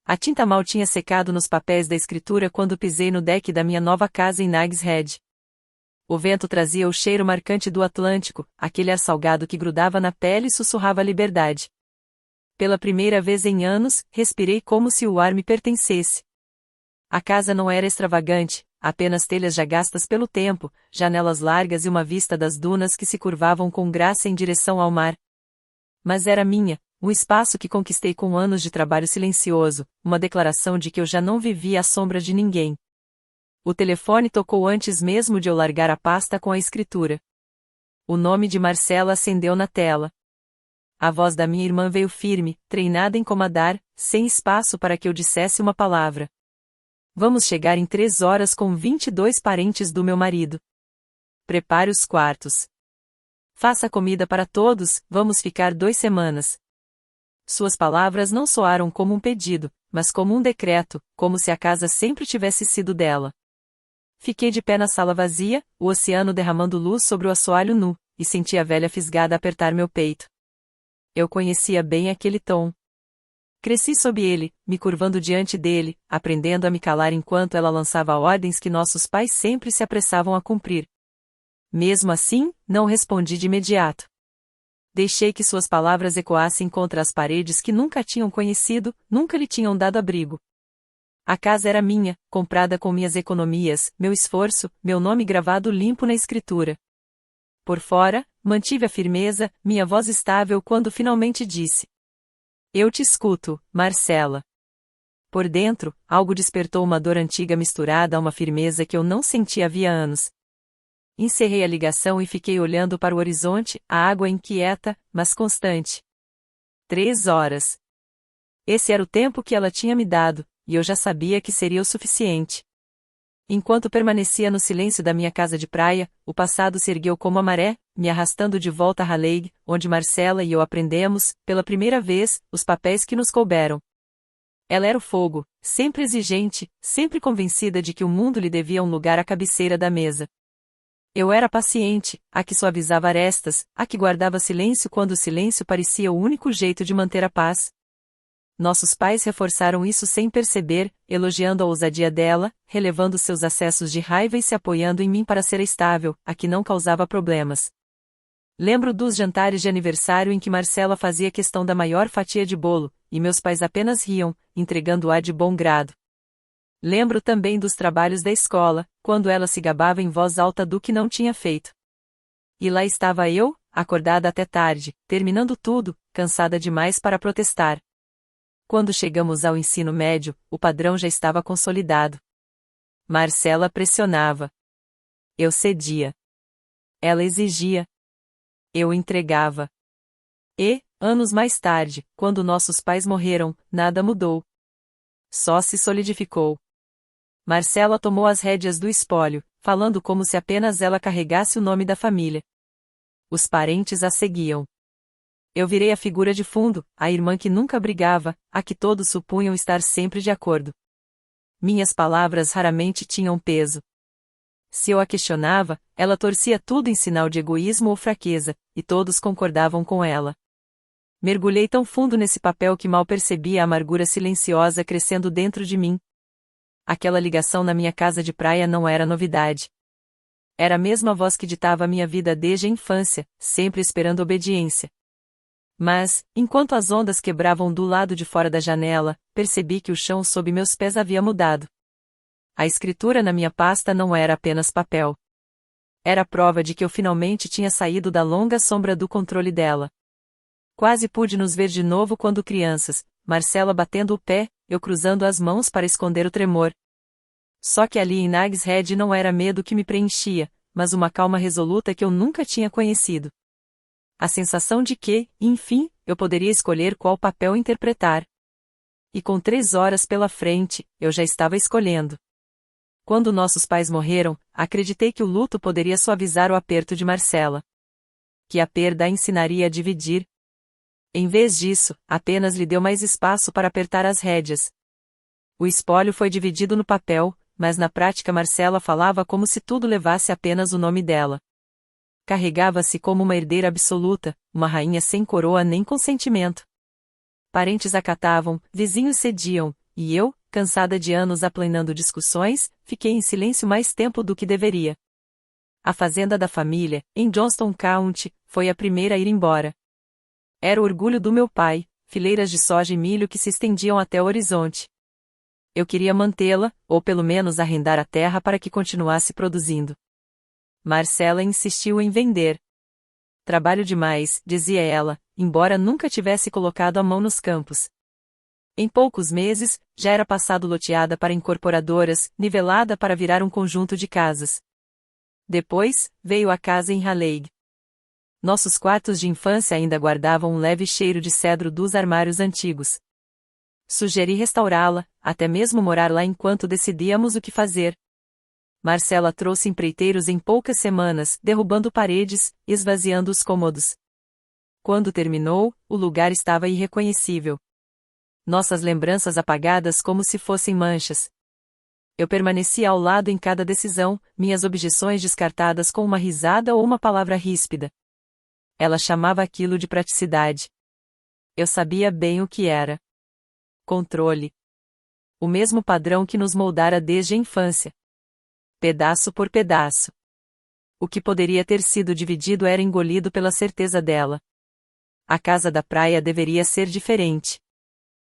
A tinta mal tinha secado nos papéis da escritura quando pisei no deck da minha nova casa em Nags Head. O vento trazia o cheiro marcante do Atlântico, aquele ar salgado que grudava na pele e sussurrava a liberdade. Pela primeira vez em anos, respirei como se o ar me pertencesse. A casa não era extravagante, apenas telhas já gastas pelo tempo, janelas largas e uma vista das dunas que se curvavam com graça em direção ao mar. Mas era minha, um espaço que conquistei com anos de trabalho silencioso, uma declaração de que eu já não vivia à sombra de ninguém. O telefone tocou antes mesmo de eu largar a pasta com a escritura. O nome de Marcela acendeu na tela. A voz da minha irmã veio firme, treinada em comandar, sem espaço para que eu dissesse uma palavra. Vamos chegar em 3 horas com 22 parentes do meu marido. Prepare os quartos. Faça comida para todos, vamos ficar 2 semanas. Suas palavras não soaram como um pedido, mas como um decreto, como se a casa sempre tivesse sido dela. Fiquei de pé na sala vazia, o oceano derramando luz sobre o assoalho nu, e senti a velha fisgada apertar meu peito. Eu conhecia bem aquele tom. Cresci sob ele, me curvando diante dele, aprendendo a me calar enquanto ela lançava ordens que nossos pais sempre se apressavam a cumprir. Mesmo assim, não respondi de imediato. Deixei que suas palavras ecoassem contra as paredes que nunca tinham conhecido, nunca lhe tinham dado abrigo. A casa era minha, comprada com minhas economias, meu esforço, meu nome gravado limpo na escritura. Por fora, mantive a firmeza, minha voz estável quando finalmente disse: Eu te escuto, Marcela. Por dentro, algo despertou uma dor antiga misturada a uma firmeza que eu não sentia havia anos. Encerrei a ligação e fiquei olhando para o horizonte, a água inquieta, mas constante. 3 horas. Esse era o tempo que ela tinha me dado, e eu já sabia que seria o suficiente. Enquanto permanecia no silêncio da minha casa de praia, o passado se ergueu como a maré, me arrastando de volta a Raleigh, onde Marcela e eu aprendemos, pela primeira vez, os papéis que nos couberam. Ela era o fogo, sempre exigente, sempre convencida de que o mundo lhe devia um lugar à cabeceira da mesa. Eu era paciente, a que suavizava arestas, a que guardava silêncio quando o silêncio parecia o único jeito de manter a paz. Nossos pais reforçaram isso sem perceber, elogiando a ousadia dela, relevando seus acessos de raiva e se apoiando em mim para ser estável, a que não causava problemas. Lembro dos jantares de aniversário em que Marcela fazia questão da maior fatia de bolo, e meus pais apenas riam, entregando-a de bom grado. Lembro também dos trabalhos da escola, quando ela se gabava em voz alta do que não tinha feito. E lá estava eu, acordada até tarde, terminando tudo, cansada demais para protestar. Quando chegamos ao ensino médio, o padrão já estava consolidado. Marcela pressionava. Eu cedia. Ela exigia. Eu entregava. E, anos mais tarde, quando nossos pais morreram, nada mudou. Só se solidificou. Marcela tomou as rédeas do espólio, falando como se apenas ela carregasse o nome da família. Os parentes a seguiam. Eu virei a figura de fundo, a irmã que nunca brigava, a que todos supunham estar sempre de acordo. Minhas palavras raramente tinham peso. Se eu a questionava, ela torcia tudo em sinal de egoísmo ou fraqueza, e todos concordavam com ela. Mergulhei tão fundo nesse papel que mal percebia a amargura silenciosa crescendo dentro de mim. Aquela ligação na minha casa de praia não era novidade. Era a mesma voz que ditava a minha vida desde a infância, sempre esperando obediência. Mas, enquanto as ondas quebravam do lado de fora da janela, percebi que o chão sob meus pés havia mudado. A escritura na minha pasta não era apenas papel. Era a prova de que eu finalmente tinha saído da longa sombra do controle dela. Quase pude nos ver de novo quando crianças, Marcela batendo o pé, eu cruzando as mãos para esconder o tremor. Só que ali em Nags Head não era medo que me preenchia, mas uma calma resoluta que eu nunca tinha conhecido. A sensação de que, enfim, eu poderia escolher qual papel interpretar. E com 3 horas pela frente, eu já estava escolhendo. Quando nossos pais morreram, acreditei que o luto poderia suavizar o aperto de Marcela. Que a perda a ensinaria a dividir. Em vez disso, apenas lhe deu mais espaço para apertar as rédeas. O espólio foi dividido no papel, mas na prática Marcela falava como se tudo levasse apenas o nome dela. Carregava-se como uma herdeira absoluta, uma rainha sem coroa nem consentimento. Parentes acatavam, vizinhos cediam, e eu, cansada de anos aplanando discussões, fiquei em silêncio mais tempo do que deveria. A fazenda da família, em Johnston County, foi a primeira a ir embora. Era o orgulho do meu pai, fileiras de soja e milho que se estendiam até o horizonte. Eu queria mantê-la, ou pelo menos arrendar a terra para que continuasse produzindo. Marcela insistiu em vender. Trabalho demais, dizia ela, embora nunca tivesse colocado a mão nos campos. Em poucos meses, já era passado loteada para incorporadoras, nivelada para virar um conjunto de casas. Depois, veio a casa em Raleigh. Nossos quartos de infância ainda guardavam um leve cheiro de cedro dos armários antigos. Sugeri restaurá-la, até mesmo morar lá enquanto decidíamos o que fazer. Marcela trouxe empreiteiros em poucas semanas, derrubando paredes, esvaziando os cômodos. Quando terminou, o lugar estava irreconhecível. Nossas lembranças apagadas como se fossem manchas. Eu permanecia ao lado em cada decisão, minhas objeções descartadas com uma risada ou uma palavra ríspida. Ela chamava aquilo de praticidade. Eu sabia bem o que era. Controle. O mesmo padrão que nos moldara desde a infância. Pedaço por pedaço. O que poderia ter sido dividido era engolido pela certeza dela. A casa da praia deveria ser diferente.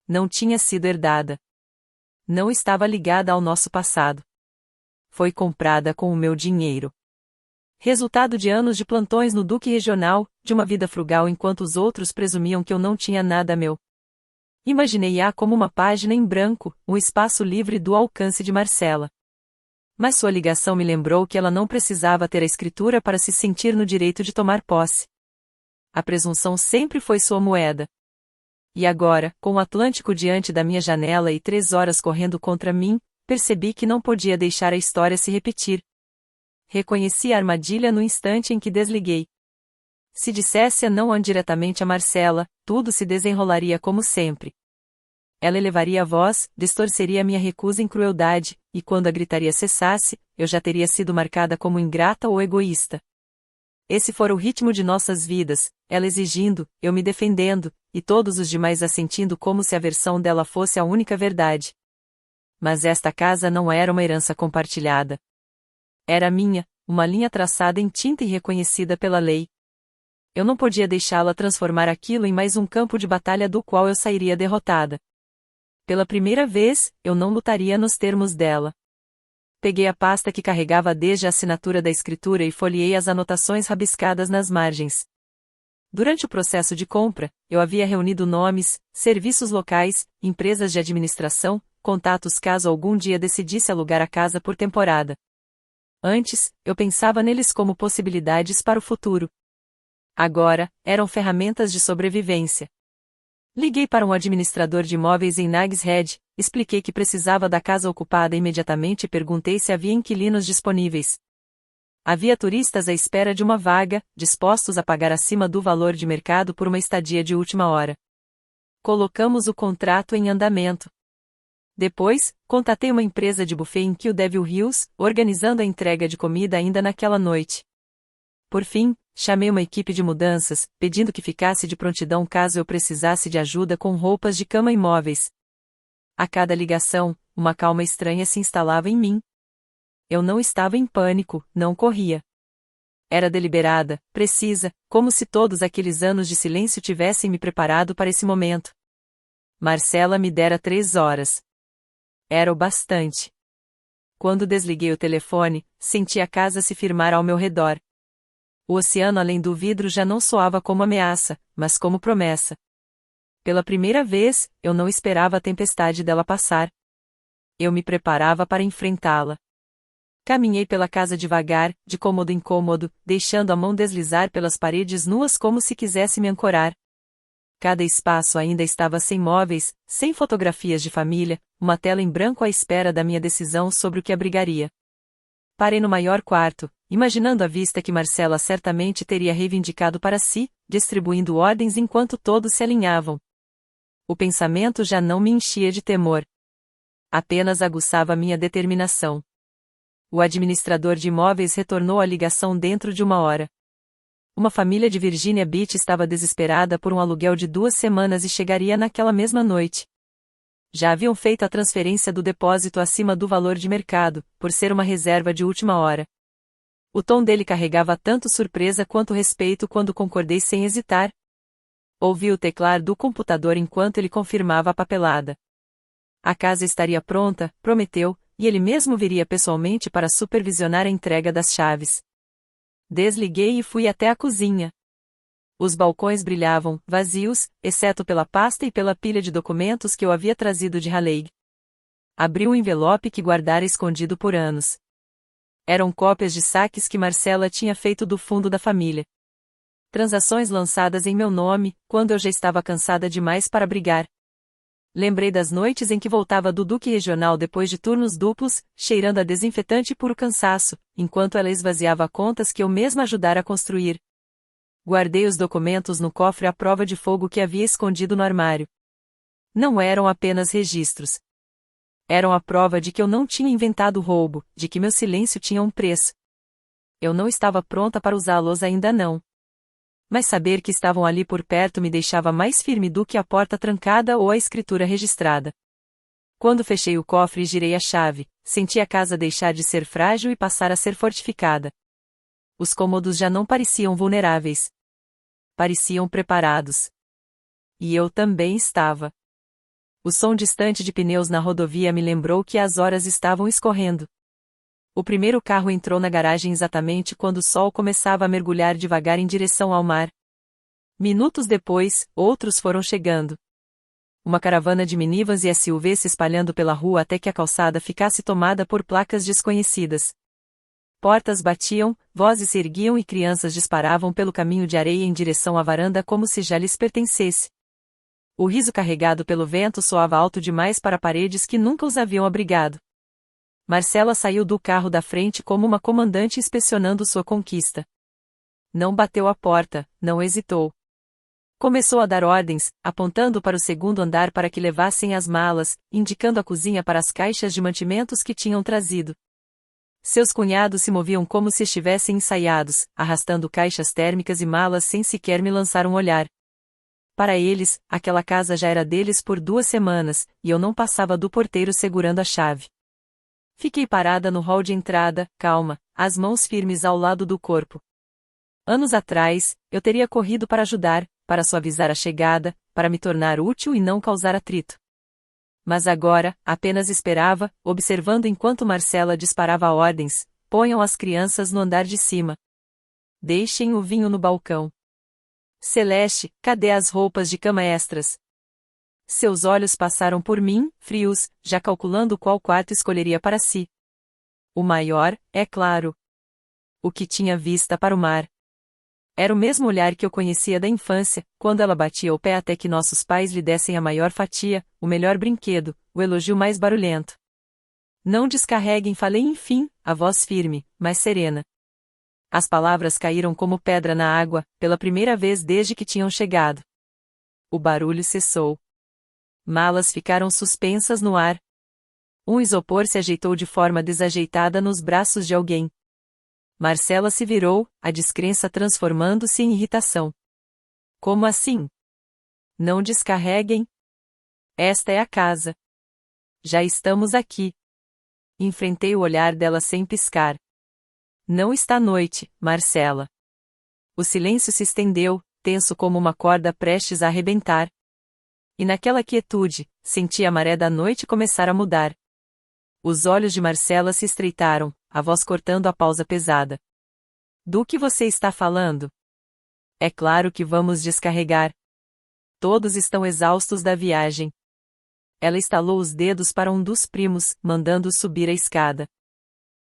Não tinha sido herdada. Não estava ligada ao nosso passado. Foi comprada com o meu dinheiro. Resultado de anos de plantões no Duque Regional, de uma vida frugal enquanto os outros presumiam que eu não tinha nada meu. Imaginei-a como uma página em branco, um espaço livre do alcance de Marcela. Mas sua ligação me lembrou que ela não precisava ter a escritura para se sentir no direito de tomar posse. A presunção sempre foi sua moeda. E agora, com o Atlântico diante da minha janela e 3 horas correndo contra mim, percebi que não podia deixar a história se repetir. Reconheci a armadilha no instante em que desliguei. Se dissesse não diretamente a Marcela, tudo se desenrolaria como sempre. Ela elevaria a voz, distorceria minha recusa em crueldade, e quando a gritaria cessasse, eu já teria sido marcada como ingrata ou egoísta. Esse fora o ritmo de nossas vidas, ela exigindo, eu me defendendo, e todos os demais assentindo como se a versão dela fosse a única verdade. Mas esta casa não era uma herança compartilhada. Era minha, uma linha traçada em tinta e reconhecida pela lei. Eu não podia deixá-la transformar aquilo em mais um campo de batalha do qual eu sairia derrotada. Pela primeira vez, eu não lutaria nos termos dela. Peguei a pasta que carregava desde a assinatura da escritura e folheei as anotações rabiscadas nas margens. Durante o processo de compra, eu havia reunido nomes, serviços locais, empresas de administração, contatos caso algum dia decidisse alugar a casa por temporada. Antes, eu pensava neles como possibilidades para o futuro. Agora, eram ferramentas de sobrevivência. Liguei para um administrador de imóveis em Nags Head, expliquei que precisava da casa ocupada imediatamente e perguntei se havia inquilinos disponíveis. Havia turistas à espera de uma vaga, dispostos a pagar acima do valor de mercado por uma estadia de última hora. Colocamos o contrato em andamento. Depois, contatei uma empresa de buffet em Kill Devil Hills, organizando a entrega de comida ainda naquela noite. Por fim, chamei uma equipe de mudanças, pedindo que ficasse de prontidão caso eu precisasse de ajuda com roupas de cama e móveis. A cada ligação, uma calma estranha se instalava em mim. Eu não estava em pânico, não corria. Era deliberada, precisa, como se todos aqueles anos de silêncio tivessem me preparado para esse momento. Marcela me dera 3 horas. Era o bastante. Quando desliguei o telefone, senti a casa se firmar ao meu redor. O oceano além do vidro já não soava como ameaça, mas como promessa. Pela primeira vez, eu não esperava a tempestade dela passar. Eu me preparava para enfrentá-la. Caminhei pela casa devagar, de cômodo em cômodo, deixando a mão deslizar pelas paredes nuas como se quisesse me ancorar. Cada espaço ainda estava sem móveis, sem fotografias de família, uma tela em branco à espera da minha decisão sobre o que abrigaria. Parei no maior quarto, imaginando a vista que Marcela certamente teria reivindicado para si, distribuindo ordens enquanto todos se alinhavam. O pensamento já não me enchia de temor. Apenas aguçava minha determinação. O administrador de imóveis retornou a ligação dentro de 1 hora. Uma família de Virginia Beach estava desesperada por um aluguel de 2 semanas e chegaria naquela mesma noite. Já haviam feito a transferência do depósito acima do valor de mercado, por ser uma reserva de última hora. O tom dele carregava tanto surpresa quanto respeito quando concordei sem hesitar. Ouvi o teclar do computador enquanto ele confirmava a papelada. A casa estaria pronta, prometeu, e ele mesmo viria pessoalmente para supervisionar a entrega das chaves. Desliguei e fui até a cozinha. Os balcões brilhavam, vazios, exceto pela pasta e pela pilha de documentos que eu havia trazido de Raleigh. Abri um envelope que guardara escondido por anos. Eram cópias de saques que Marcela tinha feito do fundo da família. Transações lançadas em meu nome, quando eu já estava cansada demais para brigar. Lembrei das noites em que voltava do Duque Regional depois de turnos duplos, cheirando a desinfetante e puro cansaço, enquanto ela esvaziava contas que eu mesma ajudara a construir. Guardei os documentos no cofre à prova de fogo que havia escondido no armário. Não eram apenas registros. Eram a prova de que eu não tinha inventado o roubo, de que meu silêncio tinha um preço. Eu não estava pronta para usá-los ainda não. Mas saber que estavam ali por perto me deixava mais firme do que a porta trancada ou a escritura registrada. Quando fechei o cofre e girei a chave, senti a casa deixar de ser frágil e passar a ser fortificada. Os cômodos já não pareciam vulneráveis. Pareciam preparados. E eu também estava. O som distante de pneus na rodovia me lembrou que as horas estavam escorrendo. O primeiro carro entrou na garagem exatamente quando o sol começava a mergulhar devagar em direção ao mar. Minutos depois, outros foram chegando. Uma caravana de minivans e SUVs se espalhando pela rua até que a calçada ficasse tomada por placas desconhecidas. Portas batiam, vozes se erguiam e crianças disparavam pelo caminho de areia em direção à varanda como se já lhes pertencesse. O riso carregado pelo vento soava alto demais para paredes que nunca os haviam abrigado. Marcela saiu do carro da frente como uma comandante inspecionando sua conquista. Não bateu a porta, não hesitou. Começou a dar ordens, apontando para o segundo andar para que levassem as malas, indicando a cozinha para as caixas de mantimentos que tinham trazido. Seus cunhados se moviam como se estivessem ensaiados, arrastando caixas térmicas e malas sem sequer me lançar um olhar. Para eles, aquela casa já era deles por 2 semanas, e eu não passava do porteiro segurando a chave. Fiquei parada no hall de entrada, calma, as mãos firmes ao lado do corpo. Anos atrás, eu teria corrido para ajudar, para suavizar a chegada, para me tornar útil e não causar atrito. Mas agora, apenas esperava, observando enquanto Marcela disparava ordens: ponham as crianças no andar de cima. Deixem o vinho no balcão. Celeste, cadê as roupas de cama extras? Seus olhos passaram por mim, frios, já calculando qual quarto escolheria para si. O maior, é claro. O que tinha vista para o mar. Era o mesmo olhar que eu conhecia da infância, quando ela batia o pé até que nossos pais lhe dessem a maior fatia, o melhor brinquedo, o elogio mais barulhento. Não descarreguem, falei enfim, a voz firme, mas serena. As palavras caíram como pedra na água, pela primeira vez desde que tinham chegado. O barulho cessou. Malas ficaram suspensas no ar. Um isopor se ajeitou de forma desajeitada nos braços de alguém. Marcela se virou, a descrença transformando-se em irritação. Como assim? Não descarreguem? Esta é a casa. Já estamos aqui. Enfrentei o olhar dela sem piscar. Não está noite, Marcela. O silêncio se estendeu, tenso como uma corda prestes a arrebentar. E naquela quietude, senti a maré da noite começar a mudar. Os olhos de Marcela se estreitaram, a voz cortando a pausa pesada. Do que você está falando? É claro que vamos descarregar. Todos estão exaustos da viagem. Ela estalou os dedos para um dos primos, mandando-o subir a escada.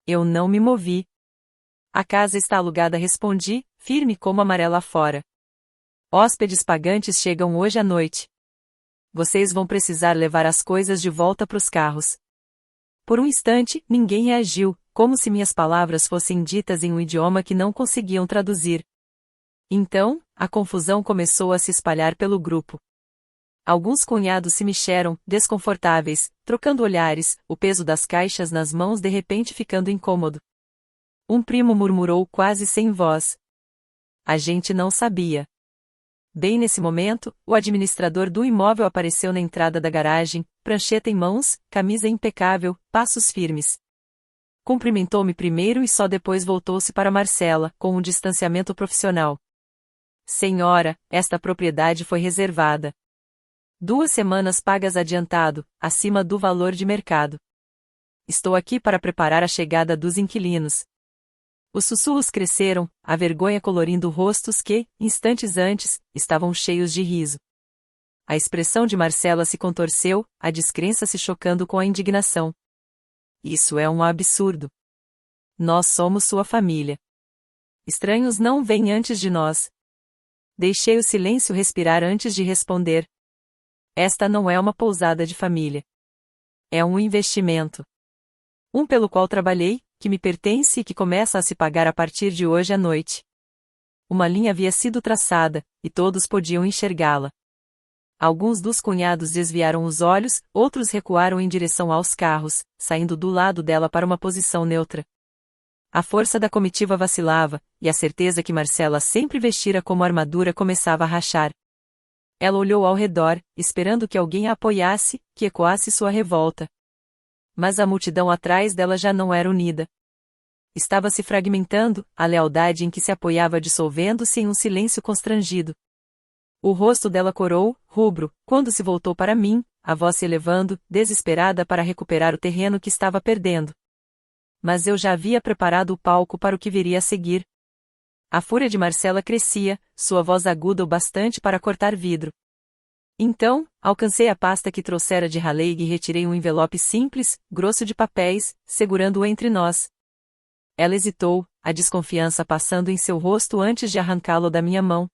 Eu não me movi. A casa está alugada, respondi, firme como a maré lá fora. Hóspedes pagantes chegam hoje à noite. Vocês vão precisar levar as coisas de volta para os carros. Por um instante, ninguém reagiu, como se minhas palavras fossem ditas em um idioma que não conseguiam traduzir. Então, a confusão começou a se espalhar pelo grupo. Alguns cunhados se mexeram, desconfortáveis, trocando olhares, o peso das caixas nas mãos de repente ficando incômodo. Um primo murmurou quase sem voz. A gente não sabia. Bem nesse momento, o administrador do imóvel apareceu na entrada da garagem, prancheta em mãos, camisa impecável, passos firmes. Cumprimentou-me primeiro e só depois voltou-se para Marcela, com um distanciamento profissional. Senhora, esta propriedade foi reservada. 2 semanas pagas adiantado, acima do valor de mercado. Estou aqui para preparar a chegada dos inquilinos. Os sussurros cresceram, a vergonha colorindo rostos que, instantes antes, estavam cheios de riso. A expressão de Marcela se contorceu, a descrença se chocando com a indignação. Isso é um absurdo. Nós somos sua família. Estranhos não vêm antes de nós. Deixei o silêncio respirar antes de responder. Esta não é uma pousada de família. É um investimento. Um pelo qual trabalhei, que me pertence e que começa a se pagar a partir de hoje à noite. Uma linha havia sido traçada, e todos podiam enxergá-la. Alguns dos cunhados desviaram os olhos, outros recuaram em direção aos carros, saindo do lado dela para uma posição neutra. A força da comitiva vacilava, e a certeza que Marcela sempre vestira como armadura começava a rachar. Ela olhou ao redor, esperando que alguém a apoiasse, que ecoasse sua revolta. Mas a multidão atrás dela já não era unida. Estava se fragmentando, a lealdade em que se apoiava dissolvendo-se em um silêncio constrangido. O rosto dela corou, rubro, quando se voltou para mim, a voz se elevando, desesperada para recuperar o terreno que estava perdendo. Mas eu já havia preparado o palco para o que viria a seguir. A fúria de Marcela crescia, sua voz aguda o bastante para cortar vidro. Então, alcancei a pasta que trouxera de Raleigh e retirei um envelope simples, grosso de papéis, segurando-o entre nós. Ela hesitou, a desconfiança passando em seu rosto antes de arrancá-lo da minha mão.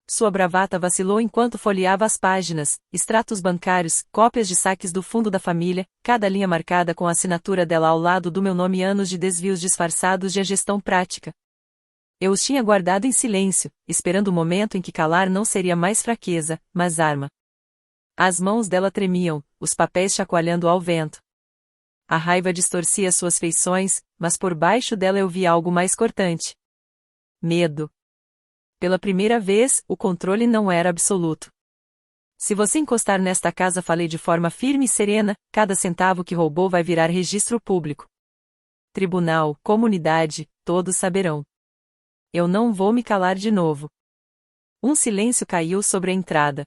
Sua bravata vacilou enquanto folheava as páginas, extratos bancários, cópias de saques do fundo da família, cada linha marcada com a assinatura dela ao lado do meu nome e anos de desvios disfarçados de gestão prática. Eu os tinha guardado em silêncio, esperando o momento em que calar não seria mais fraqueza, mas arma. As mãos dela tremiam, os papéis chacoalhando ao vento. A raiva distorcia suas feições, mas por baixo dela eu via algo mais cortante. Medo. Pela primeira vez, o controle não era absoluto. Se você encostar nesta casa, falei de forma firme e serena, cada centavo que roubou vai virar registro público. Tribunal, comunidade, todos saberão. Eu não vou me calar de novo. Um silêncio caiu sobre a entrada.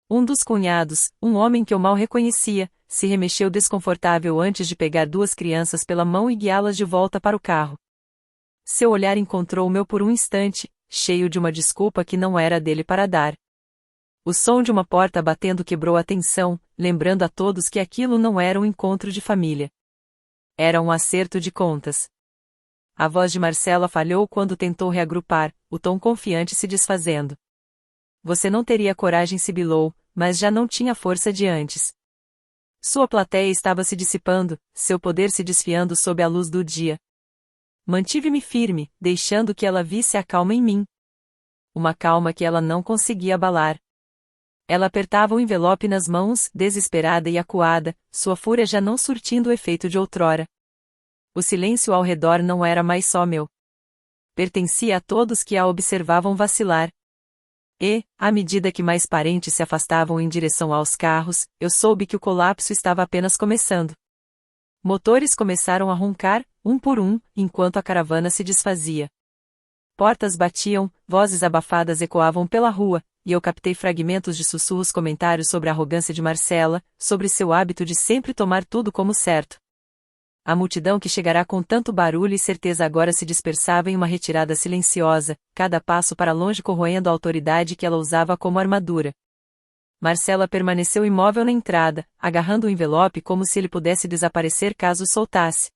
Um dos cunhados, um homem que eu mal reconhecia, se remexeu desconfortável antes de pegar 2 crianças pela mão e guiá-las de volta para o carro. Seu olhar encontrou o meu por um instante, cheio de uma desculpa que não era dele para dar. O som de uma porta batendo quebrou a tensão, lembrando a todos que aquilo não era um encontro de família. Era um acerto de contas. A voz de Marcela falhou quando tentou reagrupar, o tom confiante se desfazendo. Você não teria coragem, sibilou, mas já não tinha força de antes. Sua plateia estava se dissipando, seu poder se desfiando sob a luz do dia. Mantive-me firme, deixando que ela visse a calma em mim. Uma calma que ela não conseguia abalar. Ela apertava o envelope nas mãos, desesperada e acuada, sua fúria já não surtindo o efeito de outrora. O silêncio ao redor não era mais só meu. Pertencia a todos que a observavam vacilar. E, à medida que mais parentes se afastavam em direção aos carros, eu soube que o colapso estava apenas começando. Motores começaram a roncar, um por um, enquanto a caravana se desfazia. Portas batiam, vozes abafadas ecoavam pela rua, e eu captei fragmentos de sussurros, comentários sobre a arrogância de Marcela, sobre seu hábito de sempre tomar tudo como certo. A multidão que chegará com tanto barulho e certeza agora se dispersava em uma retirada silenciosa, cada passo para longe corroendo a autoridade que ela usava como armadura. Marcela permaneceu imóvel na entrada, agarrando o envelope como se ele pudesse desaparecer caso o soltasse.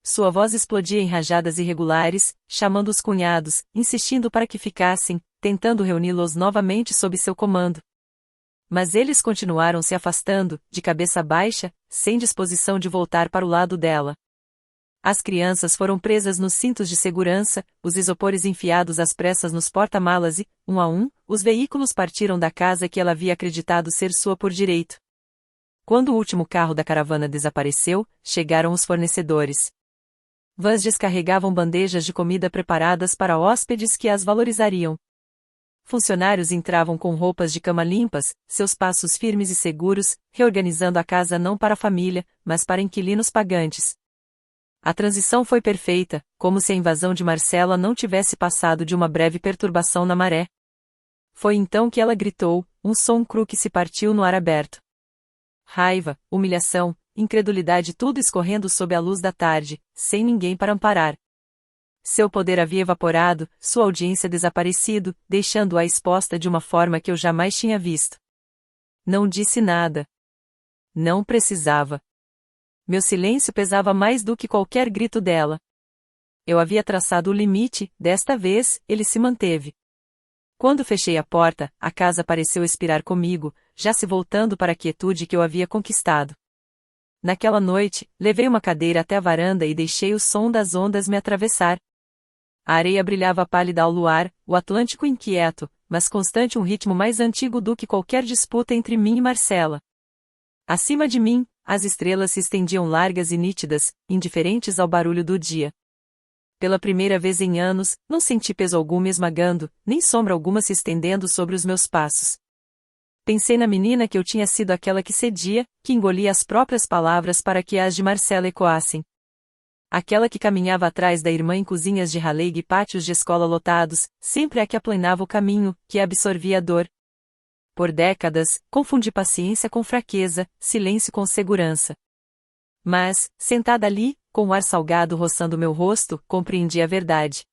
Sua voz explodia em rajadas irregulares, chamando os cunhados, insistindo para que ficassem, tentando reuni-los novamente sob seu comando. Mas eles continuaram se afastando, de cabeça baixa, sem disposição de voltar para o lado dela. As crianças foram presas nos cintos de segurança, os isopores enfiados às pressas nos porta-malas e, um a um, os veículos partiram da casa que ela havia acreditado ser sua por direito. Quando o último carro da caravana desapareceu, chegaram os fornecedores. Vans descarregavam bandejas de comida preparadas para hóspedes que as valorizariam. funcionários entravam com roupas de cama limpas, seus passos firmes e seguros, reorganizando a casa não para a família, mas para inquilinos pagantes. A transição foi perfeita, como se a invasão de Marcela não tivesse passado de uma breve perturbação na maré. Foi então que ela gritou, um som cru que se partiu no ar aberto. Raiva, humilhação, incredulidade, tudo escorrendo sob a luz da tarde, sem ninguém para amparar. Seu poder havia evaporado, sua audiência desaparecido, deixando-a exposta de uma forma que eu jamais tinha visto. Não disse nada. Não precisava. Meu silêncio pesava mais do que qualquer grito dela. Eu havia traçado o limite, desta vez, ele se manteve. Quando fechei a porta, a casa pareceu expirar comigo, já se voltando para a quietude que eu havia conquistado. Naquela noite, levei uma cadeira até a varanda e deixei o som das ondas me atravessar. A areia brilhava pálida ao luar, o Atlântico inquieto, mas constante, um ritmo mais antigo do que qualquer disputa entre mim e Marcela. Acima de mim, as estrelas se estendiam largas e nítidas, indiferentes ao barulho do dia. Pela primeira vez em anos, não senti peso algum me esmagando, nem sombra alguma se estendendo sobre os meus passos. Pensei na menina que eu tinha sido, aquela que cedia, que engolia as próprias palavras para que as de Marcela ecoassem. Aquela que caminhava atrás da irmã em cozinhas de raleigh e pátios de escola lotados, sempre a que aplanava o caminho, que absorvia a dor. Por décadas, confundi paciência com fraqueza, silêncio com segurança. Mas, sentada ali, com o ar salgado roçando meu rosto, compreendi a verdade.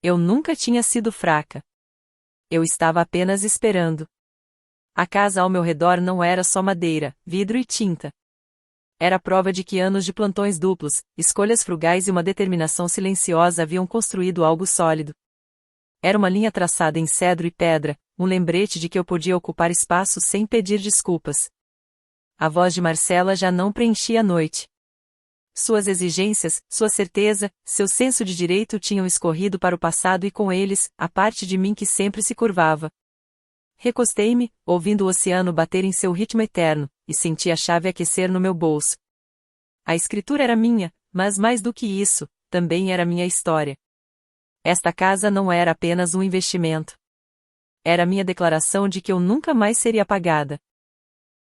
Eu nunca tinha sido fraca. Eu estava apenas esperando. A casa ao meu redor não era só madeira, vidro e tinta. Era prova de que anos de plantões duplos, escolhas frugais e uma determinação silenciosa haviam construído algo sólido. Era uma linha traçada em cedro e pedra, um lembrete de que eu podia ocupar espaço sem pedir desculpas. A voz de Marcela já não preenchia a noite. Suas exigências, sua certeza, seu senso de direito tinham escorrido para o passado e com eles, a parte de mim que sempre se curvava. Recostei-me, ouvindo o oceano bater em seu ritmo eterno, e senti a chave aquecer no meu bolso. A escritura era minha, mas mais do que isso, também era minha história. Esta casa não era apenas um investimento. Era minha declaração de que eu nunca mais seria apagada.